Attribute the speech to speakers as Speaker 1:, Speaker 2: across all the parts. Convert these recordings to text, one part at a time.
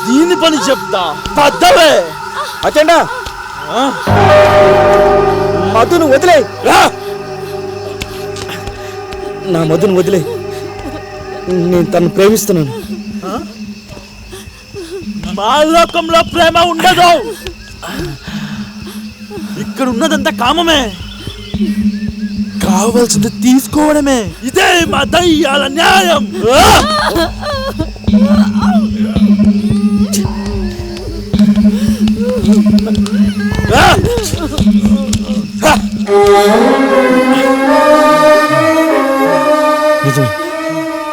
Speaker 1: దీని పని చెప్తా పద్దవే
Speaker 2: అచ్చండా మధును వదిలే నా మధును వదిలే నేను తను ప్రేమిస్తున్నాను.
Speaker 1: మా లోకంలో ప్రేమ ఉండదు. ఇక్కడ ఉన్నదంతా కామమే. కావాల్సింది తీసుకోవడమే. ఇదే మా దయ్యాల న్యాయం.
Speaker 2: నిజమే,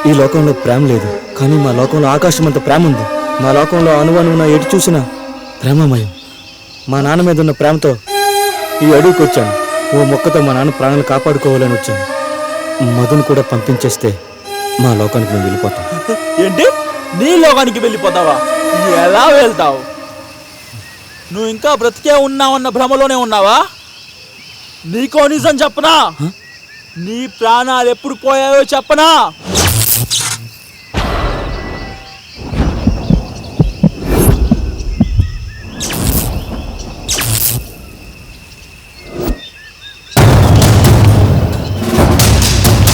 Speaker 2: ఈ లోకంలో ప్రేమ లేదు, కానీ మా లోకంలో ఆకాశం అంత ప్రేమ ఉంది. మా లోకంలో అణువణువున ఎటు చూసినా ప్రేమమయం. మా నాన్న మీద ఉన్న ప్రేమతో ఈ అడవికి వచ్చాను. ఓ మొక్కతో మా నాన్న ప్రాణాలు కాపాడుకోవాలని వచ్చాను. మధును కూడా పంపించేస్తే మా లోకానికి మేము వెళ్ళిపోతాం.
Speaker 1: ఏంటి, నీ లోకానికి వెళ్ళిపోతావా? ఎలా వెళ్తావు? నువ్వు ఇంకా బ్రతికే ఉన్నావన్న భ్రమలోనే ఉన్నావా? నీకో నిజం చెప్పనా? నీ ప్రాణాలు ఎప్పుడు పోయాయో చెప్పనా?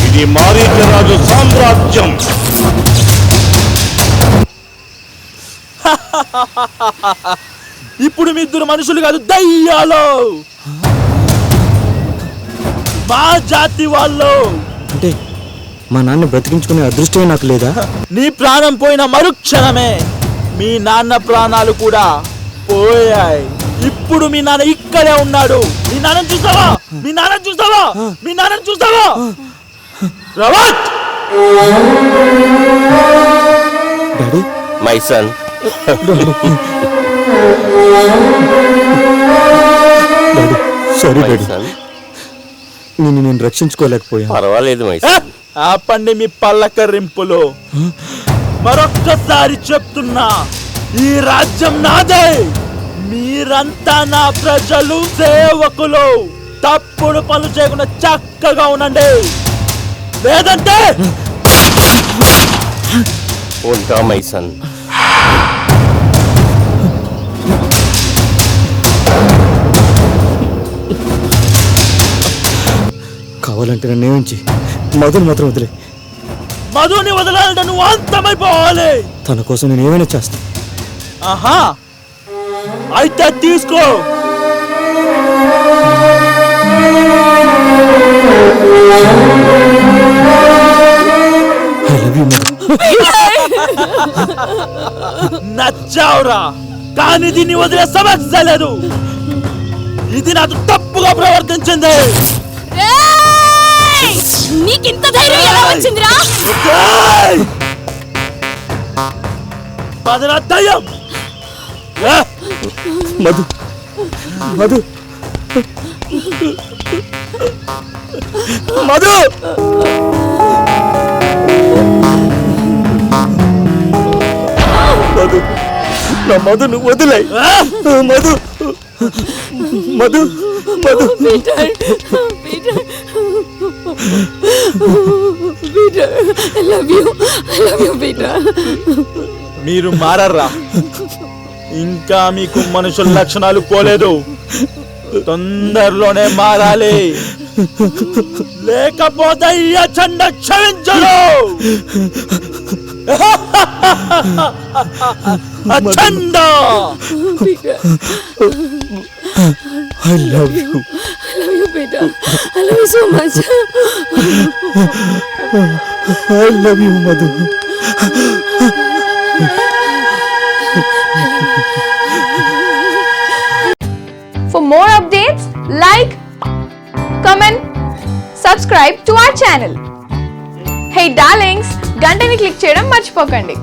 Speaker 3: ఇది మారీచరాజు సామ్రాజ్యం.
Speaker 1: ఇప్పుడు మీ ఇద్దరు మనుషులు కాదు, దయ్యాలు. మా జాతి వాళ్ళు.
Speaker 2: అంటే మా నాన్న బ్రతికించుకునే అదృష్టమే నాకు లేదా?
Speaker 1: నీ ప్రాణం పోయిన మరుక్షణమే మీ నాన్న ప్రాణాలు కూడా పోయాయి. ఇప్పుడు మీ నాన్న ఇక్కడే ఉన్నాడు. మీ నాన్న చూస్తావా? మీ నాన్న చూస్తావా? మీ నాన్న చూస్తావా? Rawat
Speaker 2: daddy,
Speaker 3: my son.
Speaker 2: Daddy, sorry daddy, నేను రక్షించుకోలేకపోయా.
Speaker 3: పర్వాలేదు మై సన్.
Speaker 1: ఆపండి మీ పల్లకరింపులు. మరొక్కసారి చెప్తున్నా, ఈ రాజ్యం నాదే. మీరంతా నా ప్రజలు, సేవకులు. తప్పుడు పనులు చేయకుండా చక్కగా ఉండండి, లేదంటే
Speaker 3: ఉంటా మై సన్.
Speaker 2: కావాలంటే నన్ను ఏమించి మధుని మాత్రం వదిలే.
Speaker 1: మధుని వదలాలంటే నువ్వు అంతమైపోవాలి.
Speaker 2: తన కోసం నేను ఏమైనా చేస్తా.
Speaker 1: ఆహా, అయితే తీసుకో.
Speaker 2: I love you Madhu.
Speaker 1: నచ్చావురా, కానీ దీన్ని వదిలే సమస్య లేదు. ఇది నాకు తప్పుగా ప్రవర్తించింది.
Speaker 4: నీకింత ధైర్యం ఎలా వచ్చిందిరా?
Speaker 1: పదరా దయ్యం.
Speaker 2: మధు, మధు, మధు, మధు, నా మధును వదిలే. Madhu, Madhu, Madhu.
Speaker 4: Peter, Peter, Peter, I love you, Peter.
Speaker 1: మీరు మారర్రా. ఇంకా మీకు మనుషుల లక్షణాలు పోలేదు. తొందరలోనే మారాలి, లేకపోతే ఈ అచండ క్షమించరు. అచండ.
Speaker 2: I love you.
Speaker 4: Peter, I love you so much.
Speaker 2: I love you Madhu.
Speaker 5: For more updates, like, comment, subscribe to our channel. Hey darlings, గంటని click చేయడం మర్చిపోకండి.